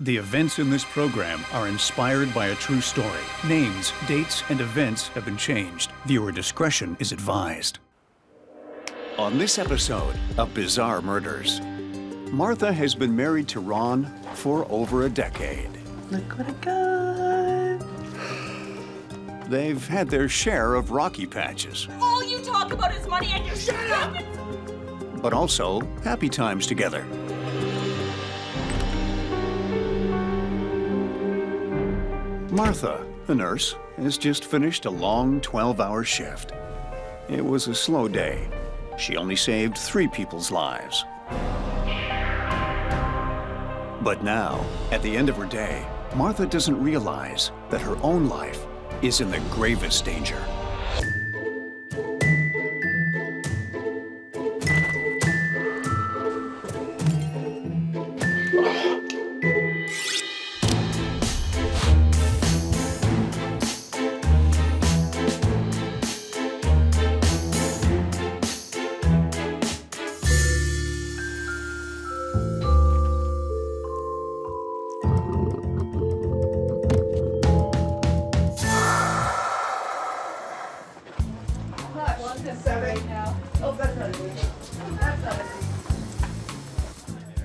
The events in this program are inspired by a true story. Names, dates, and events have been changed. Viewer discretion is advised. On this episode of Bizarre Murders, Martha has been married to Ron for over a decade. Look what I got. They've had their share of rocky patches. All you talk about is money and you shut up! But also happy times together. Martha, the nurse, has just finished a long 12-hour shift. It was a slow day. She only saved 3 people's lives. But now, at the end of her day, Martha doesn't realize that her own life is in the gravest danger.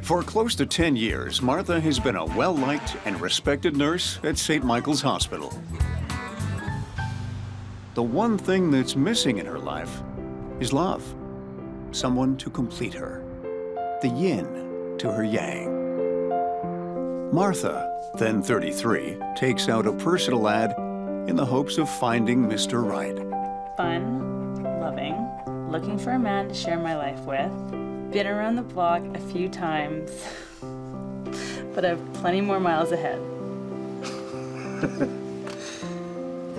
For close to 10 years, Martha has been a well-liked and respected nurse at St. Michael's Hospital. The one thing that's missing in her life is love. Someone to complete her. The yin to her yang. Martha, then 33, takes out a personal ad in the hopes of finding Mr. Right. Fun, loving, looking for a man to share my life with. Been around the block a few times, but I have plenty more miles ahead.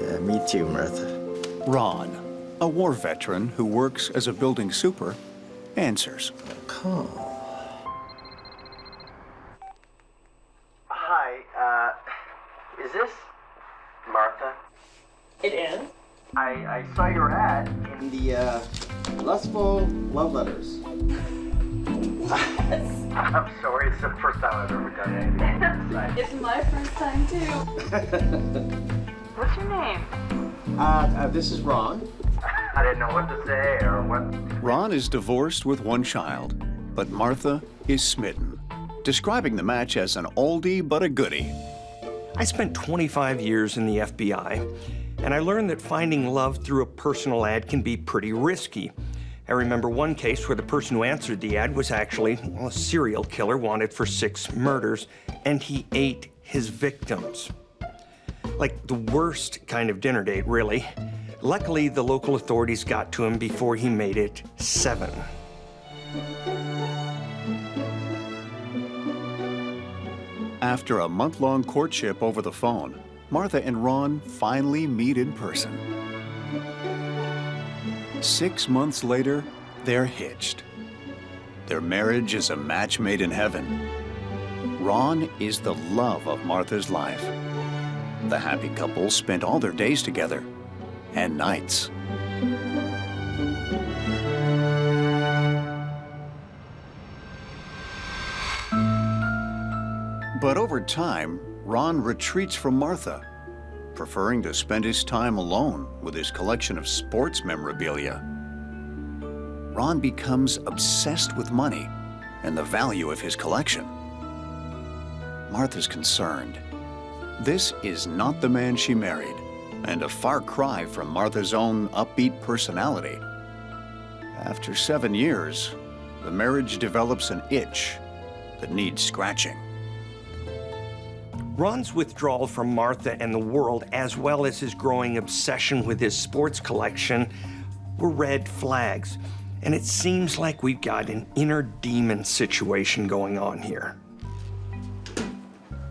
Yeah, me too, Martha. Ron, a war veteran who works as a building super, answers. Call. Hi, is this Martha? It is? I saw your ad in The, lustful love letters. I'm sorry, it's the first time I've ever done anything on this site. It's my first time too. What's your name? This is Ron. I didn't know what to say or what. Ron is divorced with 1 child, but Martha is smitten, describing the match as an oldie but a goodie. I spent 25 years in the FBI, and I learned that finding love through a personal ad can be pretty risky. I remember one case where the person who answered the ad was actually a serial killer wanted for 6 murders, and he ate his victims. Like the worst kind of dinner date, really. Luckily, the local authorities got to him before he made it 7. After a month-long courtship over the phone, Martha and Ron finally meet in person. 6 months later, they're hitched. Their marriage is a match made in heaven. Ron is the love of Martha's life. The happy couple spent all their days together and nights. But over time, Ron retreats from Martha, preferring to spend his time alone with his collection of sports memorabilia. Ron becomes obsessed with money and the value of his collection. Martha's concerned. This is not the man she married, and a far cry from Martha's own upbeat personality. After 7 years, the marriage develops an itch that needs scratching. Ron's withdrawal from Martha and the world, as well as his growing obsession with his sports collection, were red flags. And it seems like we've got an inner demon situation going on here.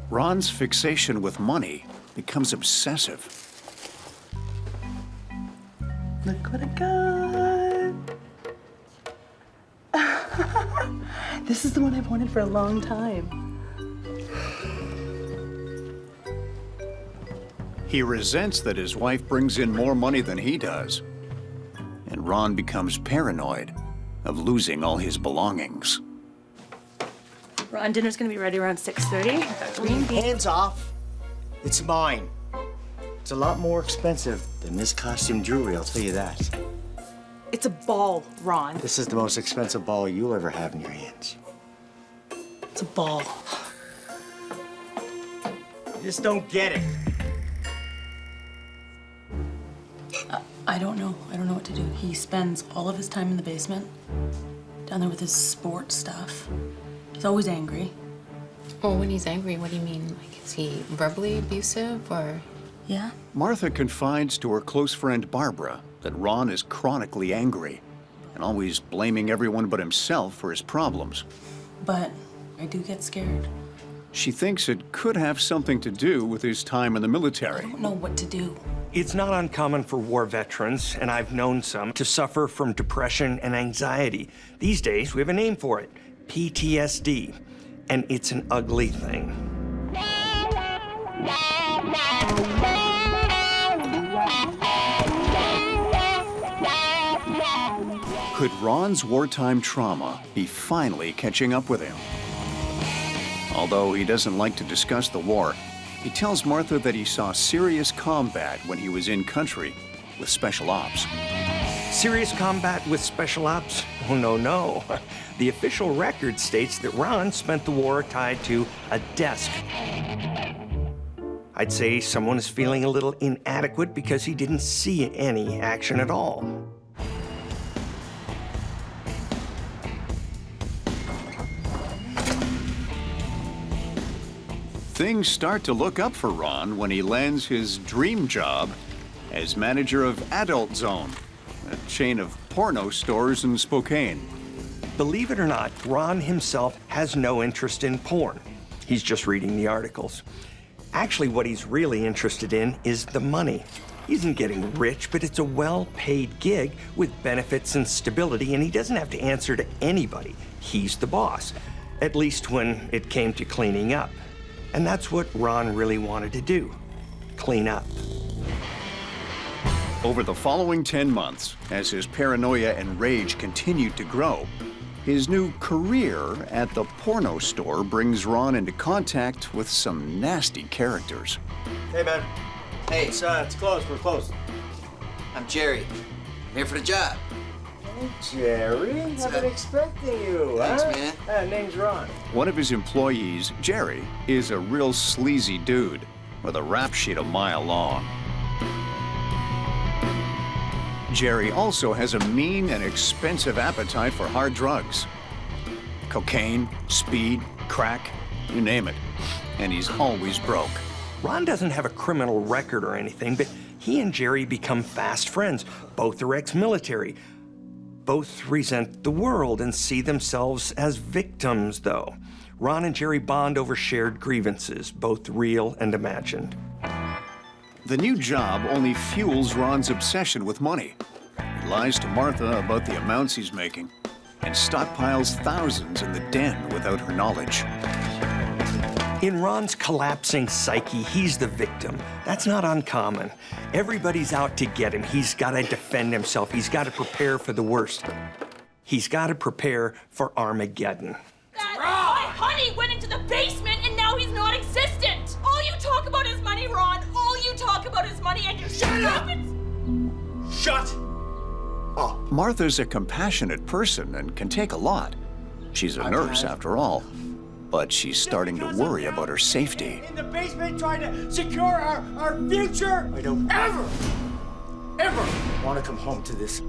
Ron's fixation with money becomes obsessive. Look what I got. This is the one I've wanted for a long time. He resents that his wife brings in more money than he does. And Ron becomes paranoid of losing all his belongings. Ron, Ron, dinner's gonna be ready around 6:30. Green beans. Hands off. It's mine. It's a lot more expensive than this costume jewelry, I'll tell you that. It's a ball, Ron. This is the most expensive ball you'll ever have in your hands. It's a ball. You just don't get it. I don't know. I don't know what to do. He spends all of his time in the basement, down there with his sports stuff. He's always angry. Well, when he's angry, what do you mean? Like, is he verbally abusive or? Yeah? Martha confides to her close friend Barbara that Ron is chronically angry and always blaming everyone but himself for his problems. But I do get scared. She thinks it could have something to do with his time in the I military. don't know what to do. It's not uncommon for war veterans, and I've known some, to suffer from depression and anxiety. These days, we have a name for it, PTSD, and it's an ugly thing. Could Ron's wartime trauma be finally catching up with him? Although he doesn't like to discuss the war, he tells Martha that he saw serious combat when he was in country with special ops. Serious combat with special ops? Oh, no. The official record states that Ron spent the war tied to a desk. I'd say someone is feeling a little inadequate because he didn't see any action at all. Things start to look up for Ron when he lands his dream job as manager of Adult Zone, a chain of porno stores in Spokane. Believe it or not, Ron himself has no interest in porn. He's just reading the articles. Actually, what he's really interested in is the money. He isn't getting rich, but it's a well-paid gig with benefits and stability, and he doesn't have to answer to anybody. He's the boss, at least when it came to cleaning up. And that's what Ron really wanted to do, clean up. Over the following 10 months, as his paranoia and rage continued to grow, his new career at the porno store brings Ron into contact with some nasty characters. Hey, man. Hey, It's closed. We're closed. I'm Jerry. I'm here for the job. Jerry, I've been expecting you. Thanks, man. Name's Ron. One of his employees, Jerry, is a real sleazy dude with a rap sheet a mile long. Jerry also has a mean and expensive appetite for hard drugs. Cocaine, speed, crack, you name it. And he's always broke. Ron doesn't have a criminal record or anything, but he and Jerry become fast friends. Both are ex-military. Both resent the world and see themselves as victims, though. Ron and Jerry bond over shared grievances, both real and imagined. The new job only fuels Ron's obsession with money. He lies to Martha about the amounts he's making and stockpiles thousands in the den without her knowledge. In Ron's collapsing psyche, he's the victim. That's not uncommon. Everybody's out to get him. He's got to defend himself. He's got to prepare for the worst. He's got to prepare for Armageddon. My honey went into the basement and now he's non-existent. All you talk about is money, Ron. All you talk about is money and you shut up. Shut up. Martha's a compassionate person and can take a lot. She's a nurse, after all. But she's starting to worry about her safety. In the basement trying to secure our future. I don't ever want to come home to this.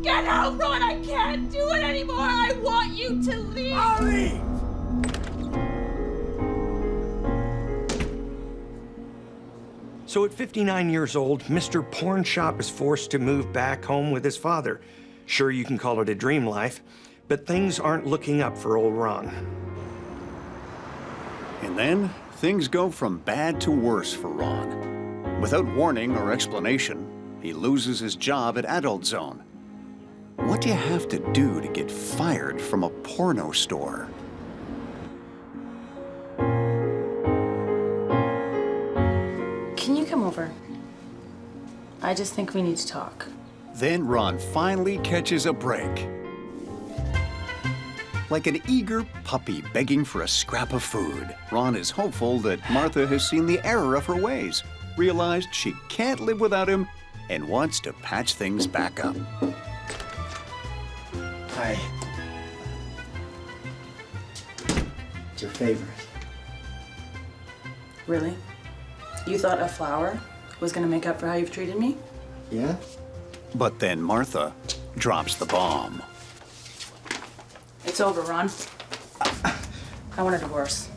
Get out, Ron. I can't do it anymore. I want you to leave. I'll leave. So at 59 years old, Mr. Porn Shop is forced to move back home with his father. Sure, you can call it a dream life, but things aren't looking up for old Ron. And then, things go from bad to worse for Ron. Without warning or explanation, he loses his job at Adult Zone. What do you have to do to get fired from a porno store? Can you come over? I just think we need to talk. Then Ron finally catches a break. Like an eager puppy begging for a scrap of food, Ron is hopeful that Martha has seen the error of her ways, realized she can't live without him, and wants to patch things back up. Hi. It's your favorite. Really? You thought a flower was gonna make up for how you've treated me? Yeah? But then Martha drops the bomb. It's over, Ron. I want a divorce.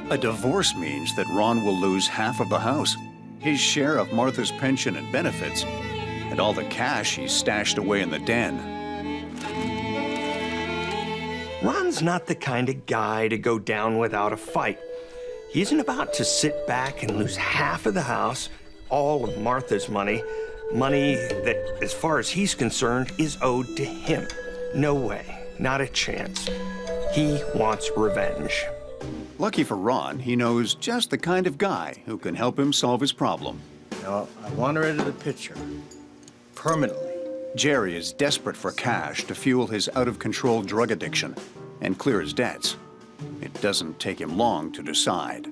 A divorce means that Ron will lose half of the house, his share of Martha's pension and benefits, and all the cash he's stashed away in the den. Ron's not the kind of guy to go down without a fight. He isn't about to sit back and lose half of the house, all of Martha's money, money that, as far as he's concerned, is owed to him. No way, not a chance. He wants revenge. Lucky for Ron, he knows just the kind of guy who can help him solve his problem. No, I want her out of the picture. Permanently. Jerry is desperate for cash to fuel his out-of-control drug addiction and clear his debts. It doesn't take him long to decide.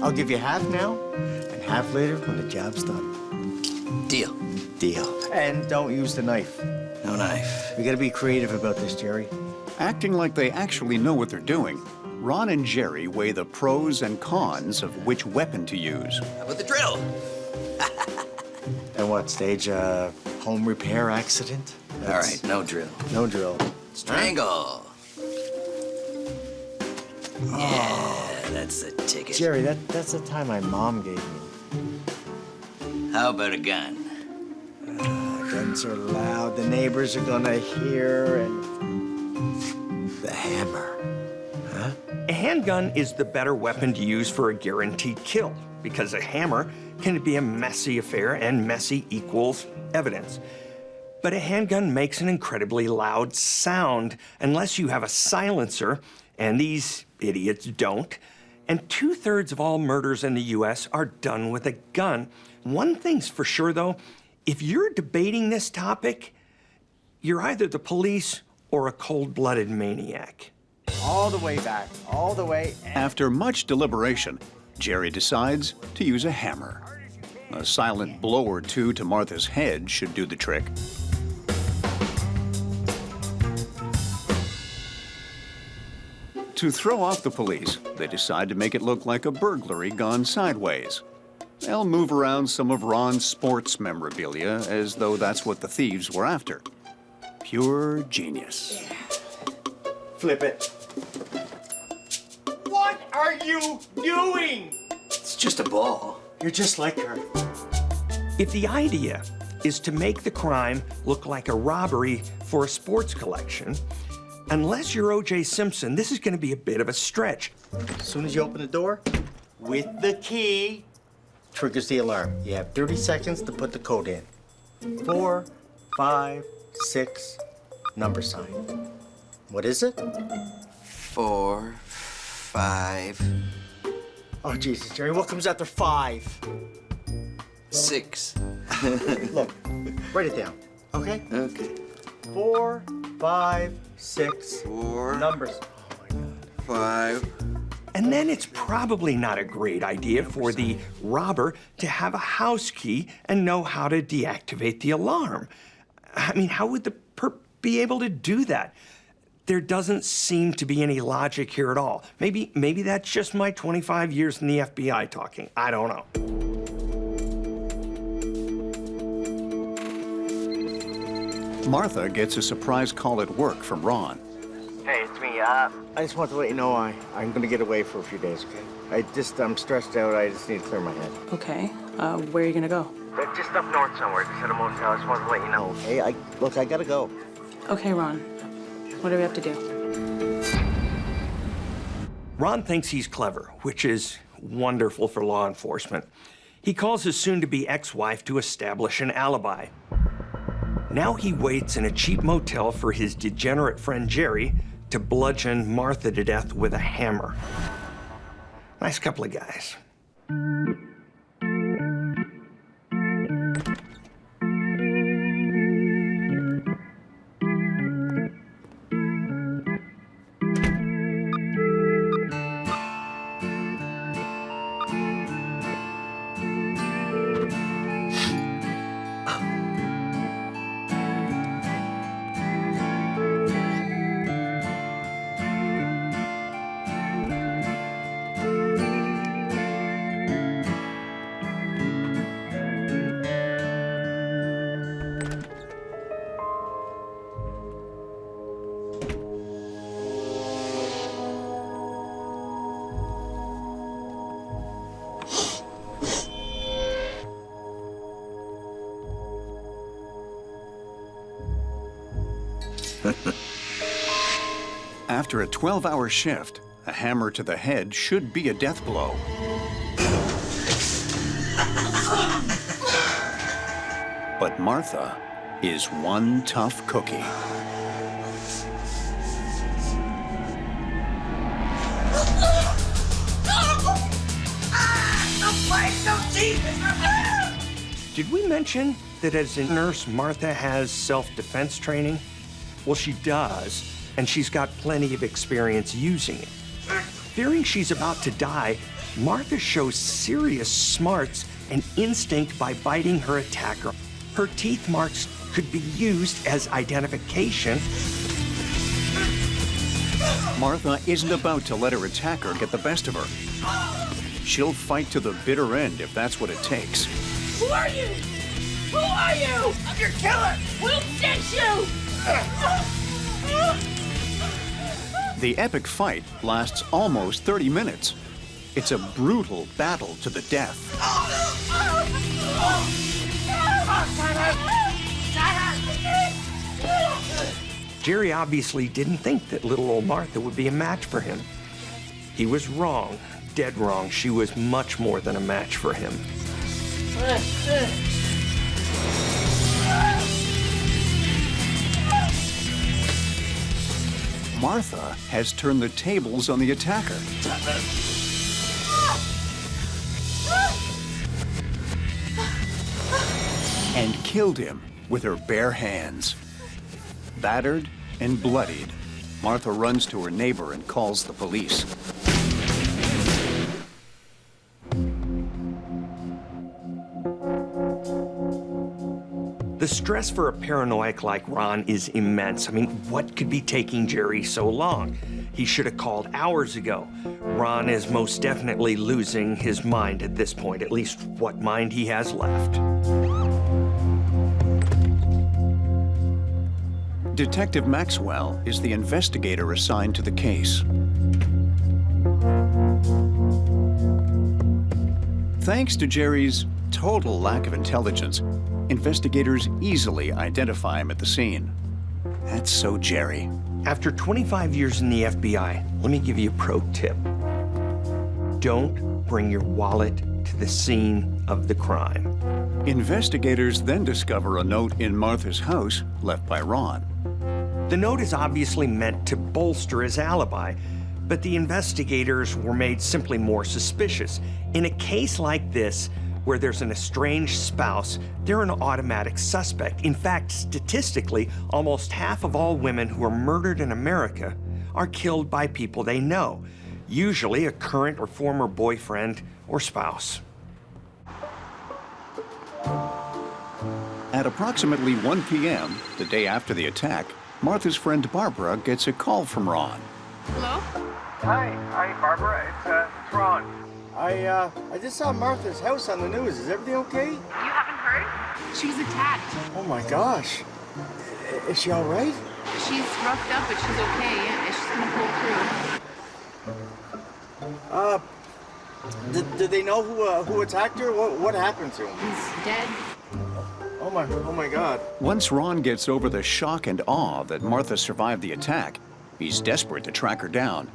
I'll give you half now and half later when the job's done. Deal. Deal. And don't use the knife. No knife. We gotta be creative about this, Jerry. Acting like they actually know what they're doing, Ron and Jerry weigh the pros and cons of which weapon to use. How about the drill? And what, stage a home repair accident? All right, no drill. No drill. Strangle. Yeah, that's the ticket. Jerry, that's the time my mom gave me. How about a gun? Guns are loud, the neighbors are gonna hear, and the hammer. Huh? A handgun is the better weapon to use for a guaranteed kill, because a hammer can be a messy affair, and messy equals evidence. But a handgun makes an incredibly loud sound unless you have a silencer, and these idiots don't. And 2/3 of all murders in the US are done with a gun. One thing's for sure, though, if you're debating this topic, you're either the police or a cold-blooded maniac. All the way back, all the way. After much deliberation, Jerry decides to use a hammer. A silent blow or two to Martha's head should do the trick. To throw off the police, they decide to make it look like a burglary gone sideways. They'll move around some of Ron's sports memorabilia as though that's what the thieves were after. Pure genius. Flip it. What are you doing? It's just a ball. You're just like her. If the idea is to make the crime look like a robbery for a sports collection, unless you're O.J. Simpson, this is going to be a bit of a stretch. As soon as you open the door, with the key, triggers the alarm. You have 30 seconds to put the code in. 4, 5, 6, number sign. What is it? 4, 5, Oh, Jesus, Jerry, what comes after 5? 6. Look, write it down, okay? Okay. 4, 5, 6, 4, numbers. 5. And then it's probably not a great idea for the robber to have a house key and know how to deactivate the alarm. I mean, how would the perp be able to do that? There doesn't seem to be any logic here at all. Maybe that's just my 25 years in the FBI talking. I don't know. Martha gets a surprise call at work from Ron. Hey, it's me. I just want to let you know I'm going to get away for a few days, okay? I'm stressed out. I just need to clear my head. Okay. Where are you gonna go? Just up north somewhere. Just at a motel. I just wanted to let you know. Okay, look, I got to go. Okay, Ron. What do we have to do? Ron thinks he's clever, which is wonderful for law enforcement. He calls his soon-to-be ex-wife to establish an alibi. Now he waits in a cheap motel for his degenerate friend Jerry to bludgeon Martha to death with a hammer. Nice couple of guys. After a 12-hour shift, a hammer to the head should be a death blow. But Martha is one tough cookie. Did we mention that as a nurse, Martha has self-defense training? Well, she does, and she's got plenty of experience using it. Fearing she's about to die, Martha shows serious smarts and instinct by biting her attacker. Her teeth marks could be used as identification. Martha isn't about to let her attacker get the best of her. She'll fight to the bitter end if that's what it takes. Who are you? Who are you? I'm your killer! Who sent you? The epic fight lasts almost 30 minutes. It's a brutal battle to the death. Jerry obviously didn't think that little old Martha would be a match for him. He was wrong, dead wrong. She was much more than a match for him. Martha has turned the tables on the attacker. And killed him with her bare hands. Battered and bloodied, Martha runs to her neighbor and calls the police. The stress for a paranoiac like Ron is immense. I mean, what could be taking Jerry so long? He should have called hours ago. Ron is most definitely losing his mind at this point, at least what mind he has left. Detective Maxwell is the investigator assigned to the case. Thanks to Jerry's total lack of intelligence, investigators easily identify him at the scene. That's so Jerry. After 25 years in the FBI, let me give you a pro tip. Don't bring your wallet to the scene of the crime. Investigators then discover a note in Martha's house left by Ron. The note is obviously meant to bolster his alibi, but the investigators were made simply more suspicious. In a case like this, where there's an estranged spouse, they're an automatic suspect. In fact, statistically, almost half of all women who are murdered in America are killed by people they know, usually a current or former boyfriend or spouse. At approximately 1 p.m., the day after the attack, Martha's friend Barbara gets a call from Ron. Hello? Hi, Barbara. It's Ron. I just saw Martha's house on the news. Is everything okay? You haven't heard? She's attacked. Oh my gosh. Is she all right? She's roughed up, but she's okay. Yeah, she's gonna pull through. Did they know who attacked her? What happened to him? He's dead. Oh my God. Once Ron gets over the shock and awe that Martha survived the attack, he's desperate to track her down.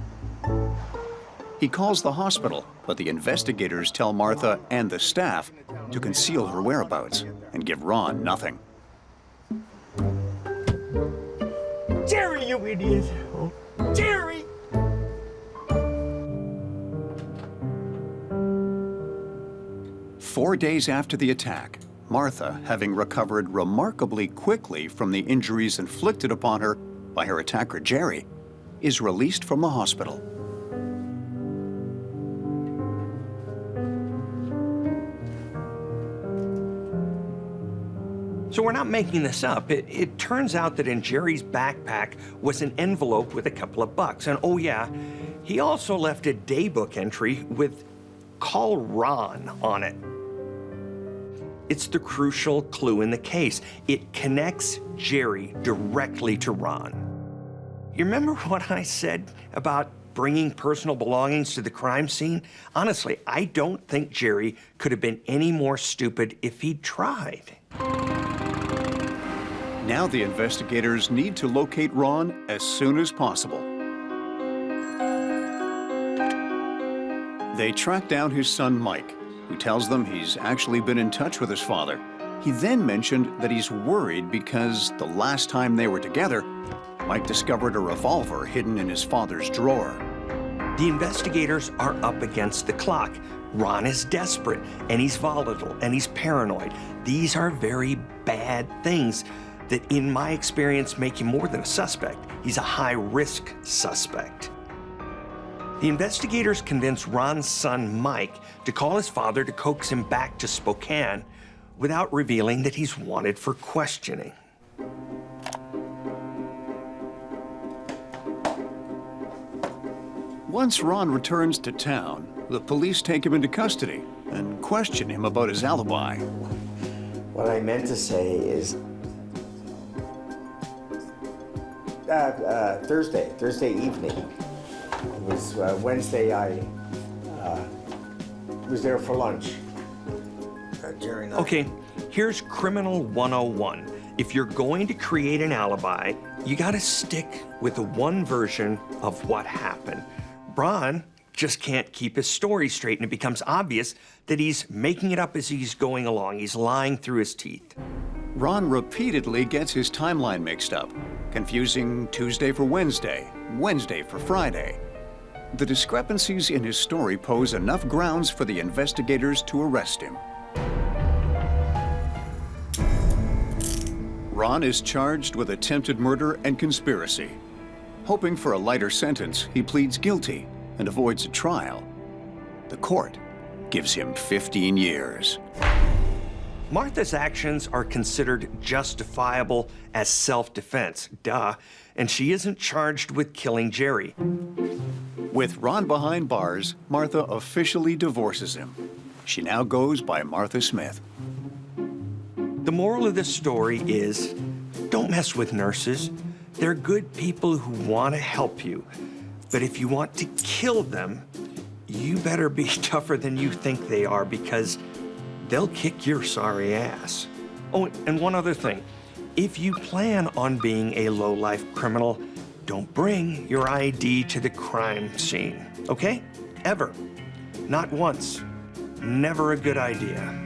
He calls the hospital, but the investigators tell Martha and the staff to conceal her whereabouts and give Ron nothing. Jerry, you idiot! Jerry! Four days after the attack, Martha, having recovered remarkably quickly from the injuries inflicted upon her by her attacker Jerry, is released from the hospital. So we're not making this up. It turns out that in Jerry's backpack was an envelope with a couple of bucks. And oh yeah, he also left a daybook entry with "Call Ron" on it. It's the crucial clue in the case. It connects Jerry directly to Ron. You remember what I said about bringing personal belongings to the crime scene? Honestly, I don't think Jerry could have been any more stupid if he'd tried. Now the investigators need to locate Ron as soon as possible. They track down his son, Mike, who tells them he's actually been in touch with his father. He then mentioned that he's worried because the last time they were together, Mike discovered a revolver hidden in his father's drawer. The investigators are up against the clock. Ron is desperate, and he's volatile, and he's paranoid. These are very bad things that, in my experience, make him more than a suspect. He's a high-risk suspect. The investigators convince Ron's son, Mike, to call his father to coax him back to Spokane without revealing that he's wanted for questioning. Once Ron returns to town, the police take him into custody and question him about his alibi. What I meant to say is Thursday evening. It was Wednesday. I was there for lunch. Jerry and I. Okay, here's Criminal 101. If you're going to create an alibi, you gotta stick with the one version of what happened. Ron just can't keep his story straight, and it becomes obvious that he's making it up as he's going along. He's lying through his teeth. Ron repeatedly gets his timeline mixed up, confusing Tuesday for Wednesday, Wednesday for Friday. The discrepancies in his story pose enough grounds for the investigators to arrest him. Ron is charged with attempted murder and conspiracy. Hoping for a lighter sentence, he pleads guilty and avoids a trial. The court gives him 15 years. Martha's actions are considered justifiable as self-defense, duh, and she isn't charged with killing Jerry. With Ron behind bars, Martha officially divorces him. She now goes by Martha Smith. The moral of this story is, don't mess with nurses. They're good people who want to help you. But if you want to kill them, you better be tougher than you think they are, because they'll kick your sorry ass. Oh, and one other thing. If you plan on being a low-life criminal, don't bring your ID to the crime scene, okay? Ever. Not once. Never a good idea.